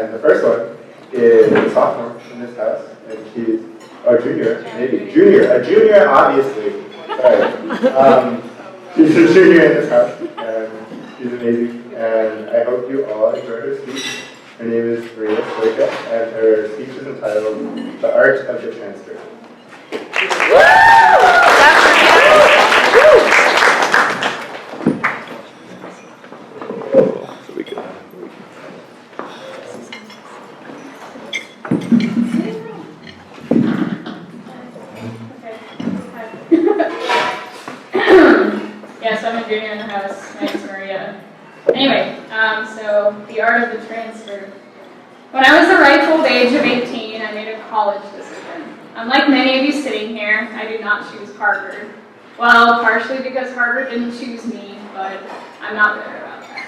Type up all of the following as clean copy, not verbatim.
And the first one is a sophomore in this house, and she's, or junior, maybe, a junior, obviously, sorry. She's a junior in this house, and she's amazing, and I hope you all enjoy her speech. Her name is Stoica, and her speech is entitled The Art of the Transfer. Yes, I'm a junior in the house. My name's Maria. Anyway, so the art of the transfer. When I was the ripe old age of 18, I made a college decision. Unlike many of you sitting here, I did not choose Harvard. Well, partially because Harvard didn't choose me, but I'm not bitter about that.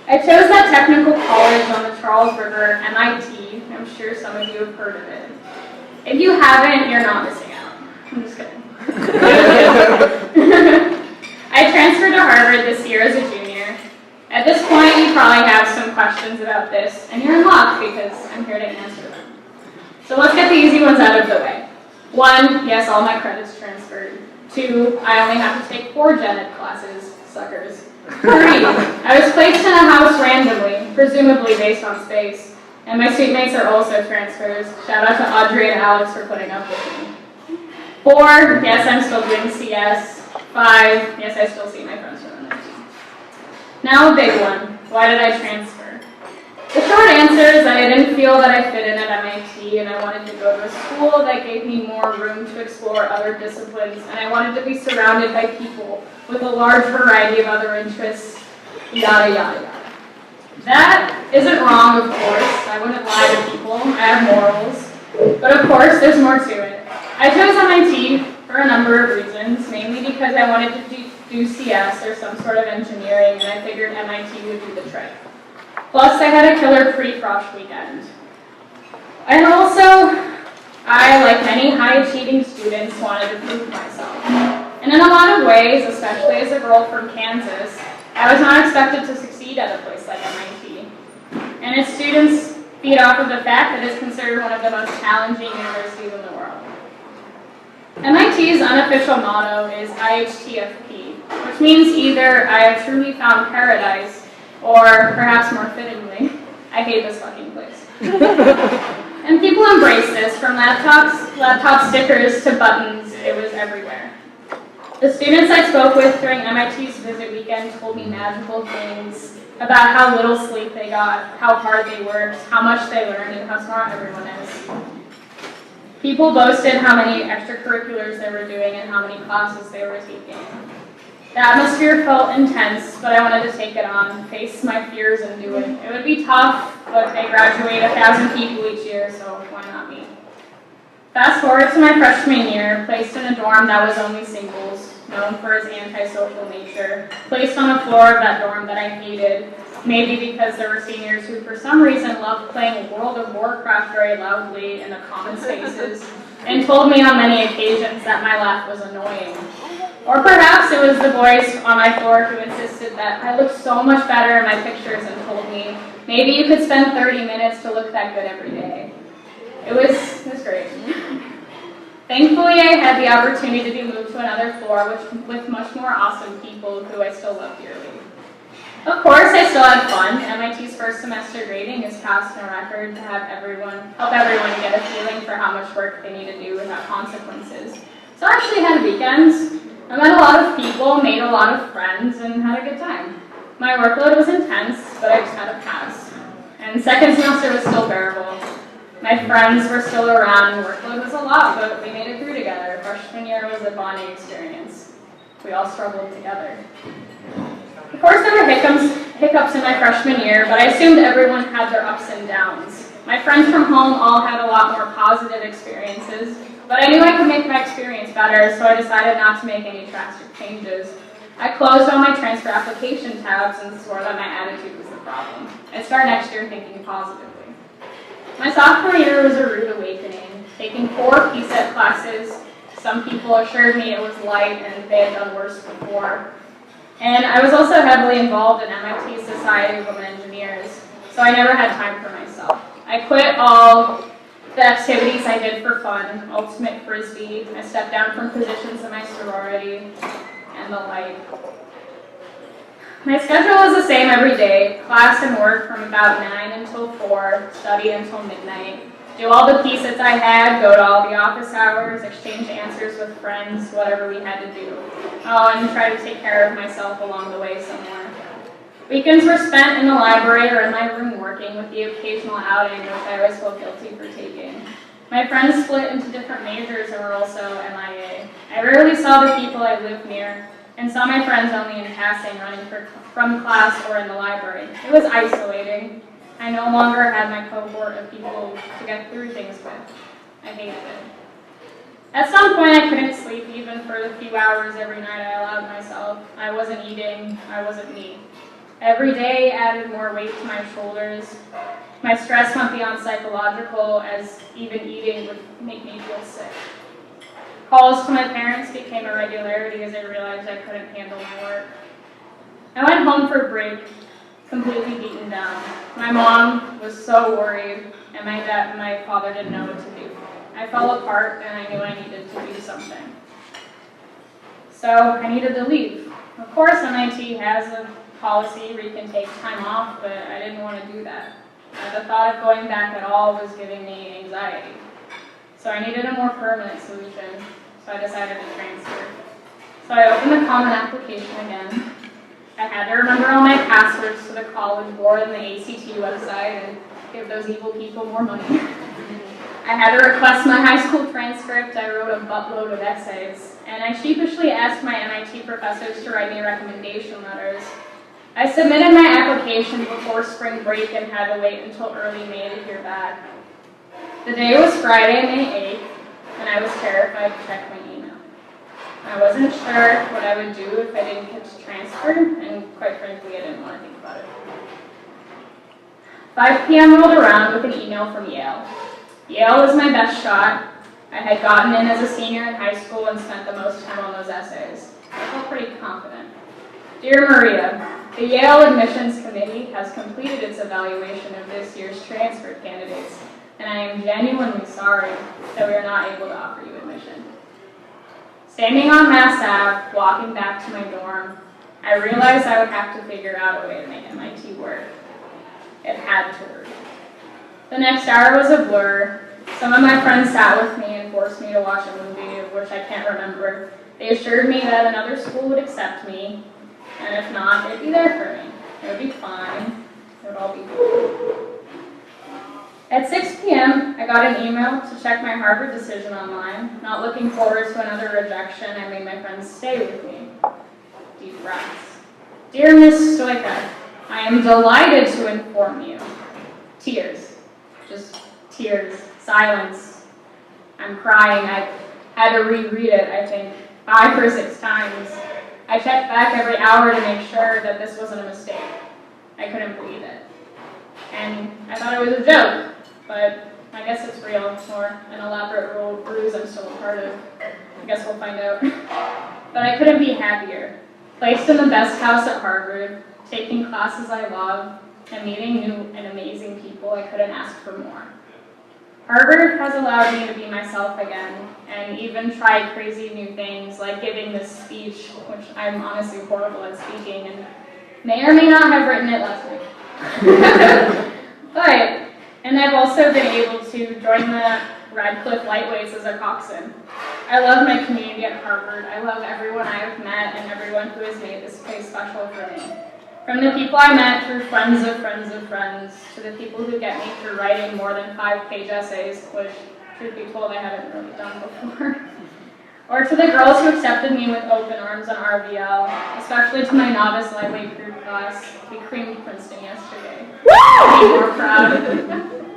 I chose that technical college on the Charles River, MIT. I'm sure some of you have heard of it. If you haven't, you're not missing out. I'm just kidding. I transferred to Harvard this year as a junior. At this point, you probably have some questions about this, and you're in luck because I'm here to answer them. So let's get the easy ones out of the way. 1, yes, all my credits transferred. 2, I only have to take 4 gen ed classes, suckers. 3, I was placed in a house randomly, presumably based on space, and my suite mates are also transfers. Shout out to Audrey and Alex for putting up with me. 4, yes, I'm still doing CS. 5, yes, I still see my friends from MIT. Now a big one. Why did I transfer? The short answer is that I didn't feel that I fit in at MIT, and I wanted to go to a school that gave me more room to explore other disciplines, and I wanted to be surrounded by people with a large variety of other interests, yada, yada, yada. That isn't wrong, of course. I wouldn't lie to people. I have morals. But of course, there's more to it. I chose MIT for a number of reasons, mainly because I wanted to do CS or some sort of engineering, and I figured MIT would do the trick. Plus, I had a killer pre-frosh weekend. And also, I, like many high-achieving students, wanted to prove myself. And in a lot of ways, especially as a girl from Kansas, I was not expected to succeed at a place like MIT. And its students feed off of the fact that it's considered one of the most challenging universities in the world. MIT's unofficial motto is IHTFP, which means either I have truly found paradise, or perhaps more fittingly, I hate this fucking place. And people embrace this, from laptop stickers to buttons, it was everywhere. The students I spoke with during MIT's visit weekend told me magical things about how little sleep they got, how hard they worked, how much they learned, and how smart everyone is. People boasted how many extracurriculars they were doing and how many classes they were taking. The atmosphere felt intense, but I wanted to take it on, face my fears, and do it. It would be tough, but they graduate 1,000 people each year, so why not me? Fast forward to my freshman year, placed in a dorm that was only singles, known for its antisocial nature, placed on a floor of that dorm that I hated, maybe because there were seniors who for some reason loved playing World of Warcraft very loudly in the common spaces, and told me on many occasions that my laugh was annoying. Or perhaps it was the boys on my floor who insisted that I looked so much better in my pictures and told me, maybe you could spend 30 minutes to look that good every day. It was great. Thankfully, I had the opportunity to be moved to another floor with much more awesome people who I still love dearly. Of course, I still had fun. MIT's first semester grading is past no record to help everyone get a feeling for how much work they need to do without consequences. So I actually had weekends. I met a lot of people, made a lot of friends, and had a good time. My workload was intense, but I just had a pass. And second semester was still bearable. My friends were still around, and workload was a lot, but we made it through together. Freshman year was a bonding experience. We all struggled together. Of course, there were hiccups in my freshman year, but I assumed everyone had their ups and downs. My friends from home all had a lot more positive experiences, but I knew I could make my experience better, so I decided not to make any drastic changes. I closed all my transfer application tabs and swore that my attitude was the problem. I'd start next year thinking positively. My sophomore year was a rude awakening. Taking 4 PSET classes, some people assured me it was light and they had done worse before. And I was also heavily involved in MIT's Society of Women Engineers. so I never had time for myself. I quit all the activities I did for fun, ultimate frisbee. I stepped down from positions in my sorority and the like. My schedule was the same every day, class and work from about 9 until 4, study until midnight, do all the pieces I had, go to all the office hours, exchange answers with friends, whatever we had to do. Oh, and try to take care of myself along the way somewhere. Weekends were spent in the library or in my room working, with the occasional outing which I always felt guilty for taking. My friends split into different majors and were also MIA. I rarely saw the people I lived near, and saw my friends only in passing, running from class or in the library. It was isolating. I no longer had my cohort of people to get through things with. I hated it. At some point, I couldn't sleep even for the few hours every night I allowed myself. I wasn't eating. I wasn't me. Every day added more weight to my shoulders. My stress went beyond psychological, as even eating would make me feel sick. Calls to my parents became a regularity as I realized I couldn't handle my work. I went home for a break, completely beaten down. My mom was so worried, and my father didn't know what to do. I fell apart, and I knew I needed to do something. So I needed to leave. Of course, MIT has a policy where you can take time off, but I didn't want to do that. The thought of going back at all was giving me anxiety. So I needed a more permanent solution, so I decided to transfer. So I opened the common application again. I had to remember all my passwords to the college board and the ACT website and give those evil people more money. I had to request my high school transcript. I wrote a buttload of essays, and I sheepishly asked my MIT professors to write me recommendation letters. I submitted my application before spring break and had to wait until early May to hear back. The day was Friday, May 8th, and I was terrified to check my email. I wasn't sure what I would do if I didn't get to transfer, and quite frankly, I didn't want to think about it. 5 p.m. rolled around with an email from Yale. Yale was my best shot. I had gotten in as a senior in high school and spent the most time on those essays. I felt pretty confident. Dear Maria, the Yale Admissions Committee has completed its evaluation of this year's transfer candidates, and I am genuinely sorry that we are not able to offer you admission. Standing on Mass Ave, walking back to my dorm, I realized I would have to figure out a way to make MIT work. It had to work. The next hour was a blur. Some of my friends sat with me and forced me to watch a movie, of which I can't remember. They assured me that another school would accept me, and if not, they'd be there for me. It would be fine. It would all be cool. At 6 p.m., I got an email to check my Harvard decision online. Not looking forward to another rejection, I made my friends stay with me. Deep breaths. Dear Miss Stoica, I am delighted to inform you. Tears. Just tears. Silence. I'm crying. I had to reread it, I think, 5 or 6 times. I checked back every hour to make sure that this wasn't a mistake. I couldn't believe it. And I thought it was a joke, but I guess it's real, or an elaborate ruse I'm still a part of. I guess we'll find out. But I couldn't be happier. Placed in the best house at Harvard, taking classes I love, and meeting new and amazing people, I couldn't ask for more. Harvard has allowed me to be myself again, and even try crazy new things, like giving this speech, which I'm honestly horrible at speaking, and may or may not have written it last night. And I've also been able to join the Radcliffe Lightweights as a coxswain. I love my community at Harvard. I love everyone I have met and everyone who has made this place special for me. From the people I met through friends of friends of friends, to the people who get me through writing more than 5-page essays, which, truth be told, I haven't really done before. Or to the girls who accepted me with open arms on RVL, especially to my novice lightweight group class. We creamed Princeton yesterday. I'm more proud.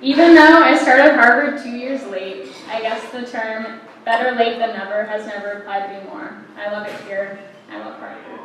Even though I started Harvard 2 years late, I guess the term better late than never has never applied anymore. I love it here. I love Harvard.